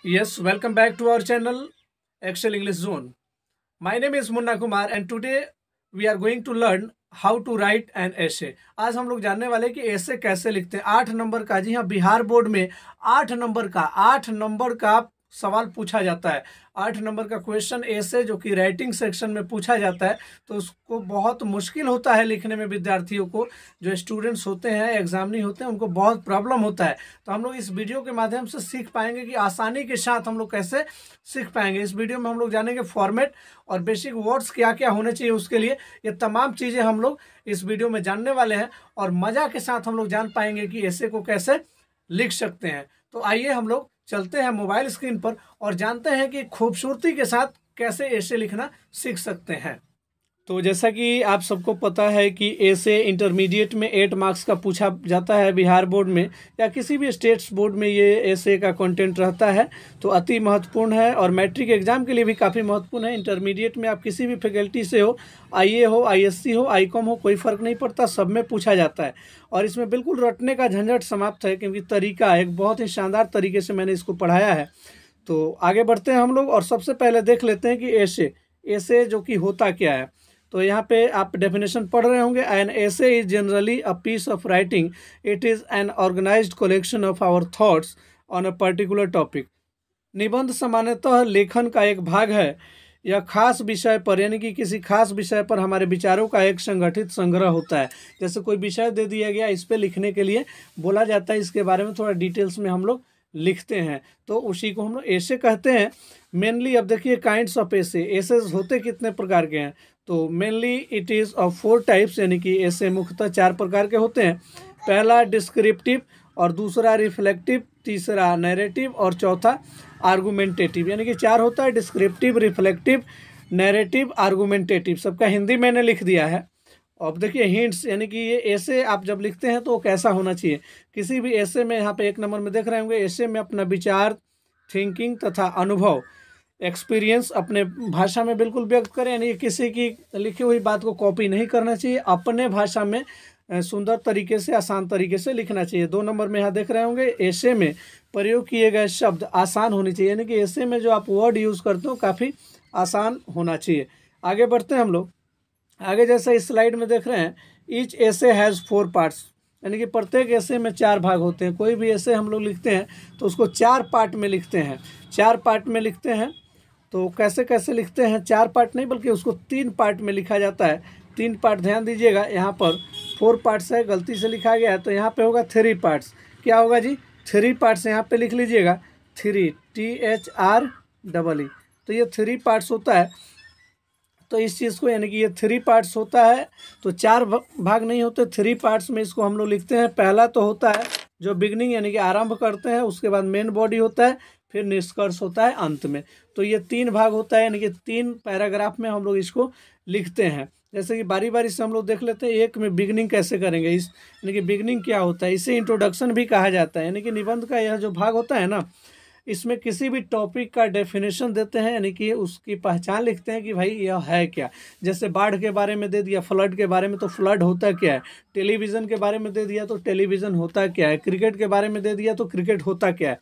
Yes, welcome back to our channel Excel English Zone. My name is Munna Kumar and today we are going to learn how to write an essay. आज हम लोग जानने वाले हैं कि ऐसे कैसे लिखते हैं। 8 नंबर का, जी हाँ, बिहार बोर्ड में 8 नंबर का सवाल पूछा जाता है। 8 नंबर का क्वेश्चन ऐसे जो कि राइटिंग सेक्शन में पूछा जाता है, तो उसको बहुत मुश्किल होता है लिखने में। विद्यार्थियों को, जो स्टूडेंट्स होते हैं, एग्जामिनी होते हैं, उनको बहुत प्रॉब्लम होता है। तो हम लोग इस वीडियो के माध्यम से सीख पाएंगे कि आसानी के साथ हम लोग कैसे सीख पाएंगे। इस वीडियो में हम लोग जानेंगे फॉर्मेट और बेसिक वर्ड्स क्या क्या होने चाहिए उसके लिए। ये तमाम चीज़ें हम लोग इस वीडियो में जानने वाले हैं और मज़ा के साथ हम लोग जान पाएंगे कि ऐसे को कैसे लिख सकते हैं। तो आइए हम लोग चलते हैं मोबाइल स्क्रीन पर और जानते हैं कि खूबसूरती के साथ कैसे ऐसे लिखना सीख सकते हैं। तो जैसा कि आप सबको पता है कि ऐसे इंटरमीडिएट में 8 मार्क्स का पूछा जाता है। बिहार बोर्ड में या किसी भी स्टेट्स बोर्ड में ये ऐसे का कंटेंट रहता है, तो अति महत्वपूर्ण है और मैट्रिक एग्जाम के लिए भी काफ़ी महत्वपूर्ण है। इंटरमीडिएट में आप किसी भी फैकल्टी से हो, आईए हो, आईएससी हो, आईकॉम हो, कोई फ़र्क नहीं पड़ता, सब में पूछा जाता है। और इसमें बिल्कुल रटने का झंझट समाप्त है, क्योंकि तरीका एक बहुत ही शानदार तरीके से मैंने इसको पढ़ाया है। तो आगे बढ़ते हैं हम लोग और सबसे पहले देख लेते हैं कि ऐसे ऐसे जो कि होता क्या है। तो यहाँ पे आप डेफिनेशन पढ़ रहे होंगे। An essay is generally a piece of writing. It is an organised collection of our thoughts on a particular topic. निबंध सामान्यतः लेखन का एक भाग है। यह खास विषय पर, यानी कि किसी खास विषय पर हमारे विचारों का एक संगठित संग्रह होता है। जैसे कोई विषय दे दिया गया, इस पे लिखने के लिए बोला जाता है, इसके बारे में थोड़ा डिटेल्स में हम लोग लिखते हैं, तो उसी को हम लोग ऐसे कहते हैं। मेनली अब देखिए काइंड्स ऑफ ऐसे होते कितने प्रकार के हैं। तो mainly it is of 4 types, यानी कि ऐसे मुख्यतः 4 प्रकार के होते हैं। पहला डिस्क्रिप्टिव, और दूसरा रिफ्लेक्टिव, तीसरा नैरेटिव और चौथा आर्गुमेंटेटिव। यानी कि 4 होता है, डिस्क्रिप्टिव, रिफ्लेक्टिव, नैरेटिव, आर्गुमेंटेटिव। सबका हिंदी मैंने लिख दिया है। अब देखिए हिंट्स, यानी कि ये ऐसे आप जब लिखते हैं तो वो कैसा होना चाहिए। किसी भी ऐसे में, यहाँ पे 1 नंबर में देख रहे होंगे, ऐसे में अपना विचार, थिंकिंग तथा अनुभव, एक्सपीरियंस अपने भाषा में बिल्कुल व्यक्त करें। यानी किसी की लिखी हुई बात को कॉपी नहीं करना चाहिए, अपने भाषा में सुंदर तरीके से, आसान तरीके से लिखना चाहिए। 2 नंबर में यहाँ देख रहे होंगे, ऐसे में प्रयोग किए गए शब्द आसान होने चाहिए। यानी कि ऐसे में जो आप वर्ड यूज़ करते हो काफ़ी आसान होना चाहिए। आगे बढ़ते हैं हम लोग। आगे जैसा इस स्लाइड में देख रहे हैं, ईच ऐसे हैज़ 4 पार्ट्स, यानी कि प्रत्येक ऐसे में 4 भाग होते हैं। कोई भी ऐसे हम लोग लिखते हैं तो उसको 4 पार्ट में लिखते हैं। 4 पार्ट में लिखते हैं। तो कैसे कैसे लिखते हैं? 4 पार्ट नहीं, बल्कि उसको 3 पार्ट में लिखा जाता है। 3 पार्ट, ध्यान दीजिएगा, यहाँ पर 4 पार्ट्स है, गलती से लिखा गया है, तो यहाँ पे होगा 3 पार्ट्स। क्या होगा जी? 3 पार्ट्स यहाँ पे लिख लीजिएगा, 3, THREE। तो ये 3 पार्ट्स होता है। तो इस चीज़ को, यानी कि ये 3 पार्ट्स होता है, तो 4 भाग नहीं होते, 3 पार्ट्स में इसको हम लोग लिखते हैं। पहला तो होता है जो बिगनिंग, यानी कि आरंभ करते हैं, उसके बाद मेन बॉडी होता है, फिर निष्कर्ष होता है अंत में। तो ये 3 भाग होता है, यानी कि 3 पैराग्राफ में हम लोग इसको लिखते हैं। जैसे कि बारी बारी से हम लोग देख लेते हैं। एक में बिगनिंग कैसे करेंगे, इस यानी कि बिगनिंग क्या होता है, इसे इंट्रोडक्शन भी कहा जाता है। यानी कि निबंध का यह जो भाग होता है ना, इसमें किसी भी टॉपिक का डेफिनेशन देते हैं, यानी कि उसकी पहचान लिखते हैं कि भाई यह है क्या। जैसे बाढ़ के बारे में दे दिया, फ्लड के बारे में, तो फ्लड होता क्या है। टेलीविज़न के बारे में दे दिया तो टेलीविज़न होता क्या है। क्रिकेट के बारे में दे दिया तो क्रिकेट होता क्या है।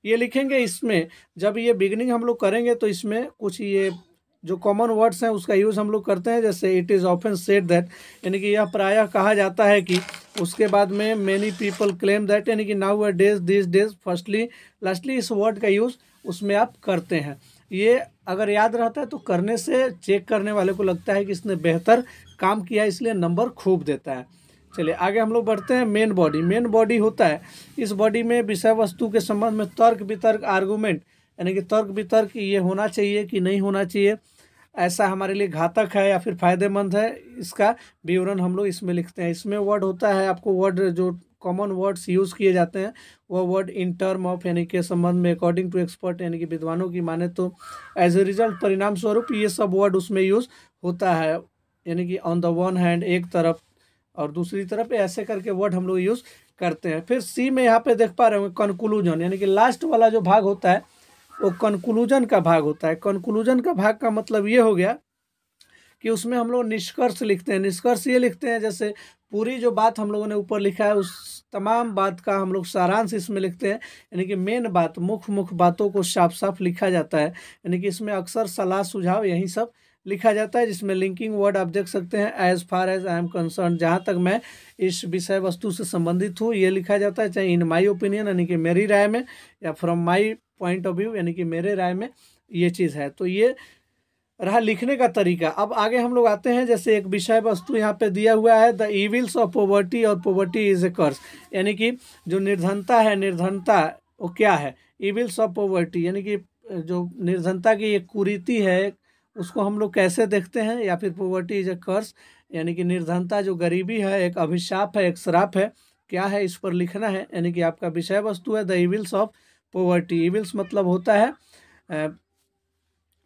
ये लिखेंगे इसमें। जब ये बिगनिंग हम लोग करेंगे तो इसमें कुछ ये जो कॉमन वर्ड्स हैं उसका यूज़ हम लोग करते हैं। जैसे it is often said that, यानी कि यह प्रायः कहा जाता है कि। उसके बाद में मेनी पीपल क्लेम दैट, यानी कि now a days, this days, firstly, lastly, इस वर्ड का यूज़ उसमें आप करते हैं। ये अगर याद रहता है तो करने से चेक करने वाले को लगता है कि इसने बेहतर काम किया, इसलिए नंबर खूब देता है। चलिए आगे हम लोग बढ़ते हैं। मेन बॉडी, मेन बॉडी होता है, इस बॉडी में विषय वस्तु के संबंध में तर्क वितर्क, आर्गूमेंट, यानी कि तर्क वितर्क, ये होना चाहिए कि नहीं होना चाहिए, ऐसा हमारे लिए घातक है या फिर फायदेमंद है, इसका विवरण हम लोग इसमें लिखते हैं। इसमें वर्ड होता है, आपको वर्ड जो कॉमन वर्ड्स यूज़ किए जाते हैं वो वर्ड इन टर्म ऑफ, यानी के संबंध में, अकॉर्डिंग टू एक्सपर्ट, यानी कि विद्वानों की माने तो, एज ए रिजल्ट, परिणाम स्वरूप, ये सब वर्ड उसमें यूज़ होता है। यानी कि ऑन द वन हैंड, एक तरफ, और दूसरी तरफ, ऐसे करके वर्ड हम लोग यूज़ करते हैं। फिर सी में यहाँ पे देख पा रहे होंगे कंक्लूजन, यानी कि लास्ट वाला जो भाग होता है वो कंक्लूजन का भाग होता है। कंक्लूजन का भाग का मतलब ये हो गया कि उसमें हम लोग निष्कर्ष लिखते हैं। निष्कर्ष ये लिखते हैं जैसे पूरी जो बात हम लोगों ने ऊपर लिखा है उस तमाम बात का हम लोग सारांश इसमें लिखते हैं, यानी कि मेन बात, मुख्य बातों को साफ साफ लिखा जाता है। यानी कि इसमें अक्सर सलाह सुझाव यही सब लिखा जाता है, जिसमें लिंकिंग वर्ड आप देख सकते हैं, as far as I am concern, जहाँ तक मैं इस विषय वस्तु से संबंधित हूँ ये लिखा जाता है, चाहे इन माई ओपिनियन यानी कि मेरी राय में, या from my point of view यानी कि मेरे राय में ये चीज़ है। तो ये रहा लिखने का तरीका। अब आगे हम लोग आते हैं, जैसे एक विषय वस्तु यहाँ पे दिया हुआ है, द इविल्स ऑफ पॉवर्टी और पॉवर्टी इज ए कर्स, यानी कि जो निर्धनता है, निर्धनता वो क्या है, इविल्स ऑफ पॉवर्टी यानी कि जो निर्धनता की एक कुरीति है उसको हम लोग कैसे देखते हैं, या फिर पॉवर्टी इज ए कर्स यानी कि निर्धनता जो गरीबी है एक अभिशाप है, एक श्राप है, क्या है इस पर लिखना है। यानी कि आपका विषय वस्तु है the evils of poverty. Evils मतलब होता है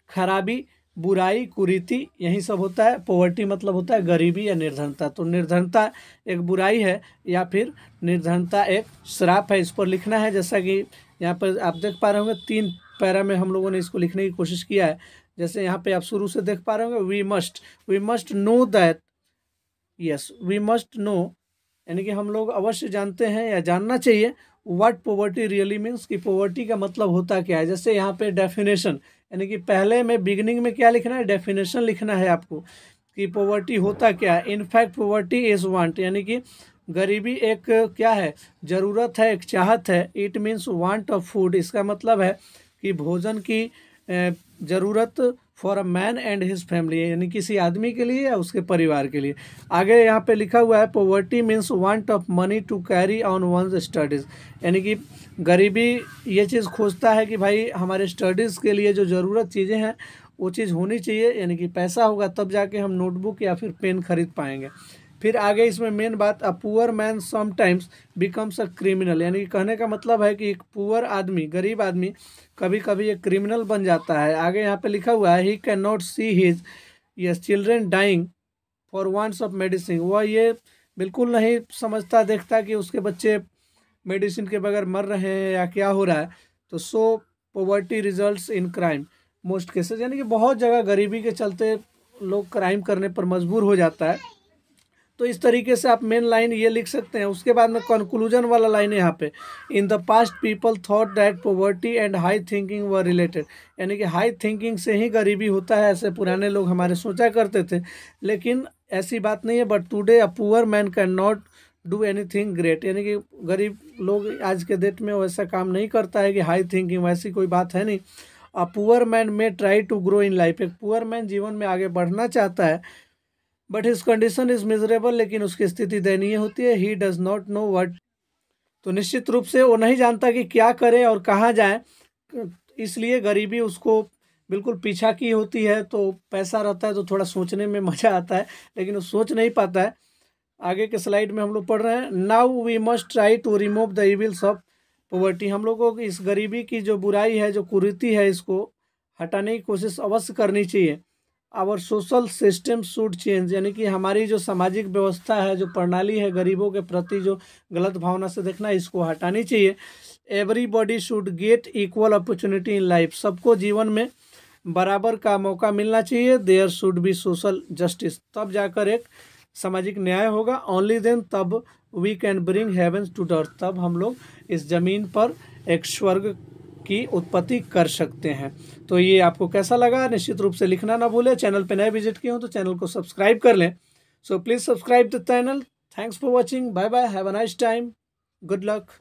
खराबी, बुराई, कुरीति, यही सब होता है। पॉवर्टी मतलब होता है गरीबी या निर्धनता। तो निर्धनता एक बुराई है या फिर निर्धनता एक श्राप है, इस पर लिखना है। जैसा कि यहाँ पर आप देख पा रहे होंगे 3 पैरा में हम लोगों ने इसको लिखने की कोशिश किया है। जैसे यहाँ पे आप शुरू से देख पा रहे होंगे, we must know that, yes we must know यानी कि हम लोग अवश्य जानते हैं या जानना चाहिए व्हाट पॉवर्टी रियली मीन्स, कि पॉवर्टी का मतलब होता क्या है। जैसे यहाँ पे डेफिनेशन यानी कि पहले में बिगिनिंग में क्या लिखना है, डेफिनेशन लिखना है आपको कि पॉवर्टी होता क्या है। इनफैक्ट पॉवर्टी इज वांट यानी कि गरीबी एक क्या है, ज़रूरत है, एक चाहत है। It means want of food, इसका मतलब है कि भोजन की ज़रूरत for a man and his family, यानी किसी आदमी के लिए या उसके परिवार के लिए। आगे यहाँ पे लिखा हुआ है poverty means want of money to carry on one's studies, यानी कि गरीबी ये चीज़ खोजता है कि भाई हमारे स्टडीज़ के लिए जो ज़रूरत चीज़ें हैं वो चीज़ होनी चाहिए, यानी कि पैसा होगा तब जाके हम नोटबुक या फिर पेन खरीद पाएंगे। फिर आगे इसमें मेन बात, अ poor man sometimes becomes a criminal, यानी कि कहने का मतलब है कि एक पुअर आदमी, गरीब आदमी कभी कभी एक क्रिमिनल बन जाता है। आगे यहाँ पे लिखा हुआ है he can not see his yes children dying for wants of medicine, वह ये बिल्कुल नहीं समझता देखता कि उसके बच्चे मेडिसिन के बगैर मर रहे हैं या क्या हो रहा है। तो so poverty results in crime most cases, यानी कि बहुत जगह गरीबी के चलते लोग क्राइम करने पर मजबूर हो जाता है। तो इस तरीके से आप मेन लाइन ये लिख सकते हैं। उसके बाद में कंक्लूजन वाला लाइन है यहाँ पे, in the past people thought that poverty and high thinking were related, यानी कि हाई थिंकिंग से ही गरीबी होता है, ऐसे पुराने लोग हमारे सोचा करते थे, लेकिन ऐसी बात नहीं है। But today a poor man can not do anything great, यानी कि गरीब लोग आज के डेट में वैसा काम नहीं करता है कि हाई थिंकिंग, वैसी कोई बात है नहीं। A poor man may try to grow in life, एक पुअर मैन जीवन में आगे बढ़ना चाहता है, but his condition is miserable, लेकिन उसकी स्थिति दयनीय होती है। He does not know what, तो निश्चित रूप से वो नहीं जानता कि क्या करे और कहाँ जाए, इसलिए गरीबी उसको बिल्कुल पीछा की होती है। तो पैसा रहता है तो थोड़ा सोचने में मज़ा आता है, लेकिन वो सोच नहीं पाता है। आगे के स्लाइड में हम लोग पढ़ रहे हैं, now we must try to remove the evils of poverty, हम लोगों को इस गरीबी की जो बुराई है, जो कुरीति है, इसको हटाने की कोशिश अवश्य करनी चाहिए। Our social system should change, यानी कि हमारी जो सामाजिक व्यवस्था है, जो प्रणाली है, गरीबों के प्रति जो गलत भावना से देखना है, इसको हटानी चाहिए। Everybody should get equal opportunity in life, सबको जीवन में बराबर का मौका मिलना चाहिए। There should be social justice, तब जाकर एक सामाजिक न्याय होगा। ओनली देन तब we can bring heavens to earth, तब हम लोग इस जमीन पर एक स्वर्ग की उत्पत्ति कर सकते हैं। तो ये आपको कैसा लगा निश्चित रूप से लिखना ना भूलें। चैनल पे नए विजिट किए हो तो चैनल को सब्सक्राइब कर लें। So please subscribe the channel. Thanks for watching, bye bye, have a nice time, good luck.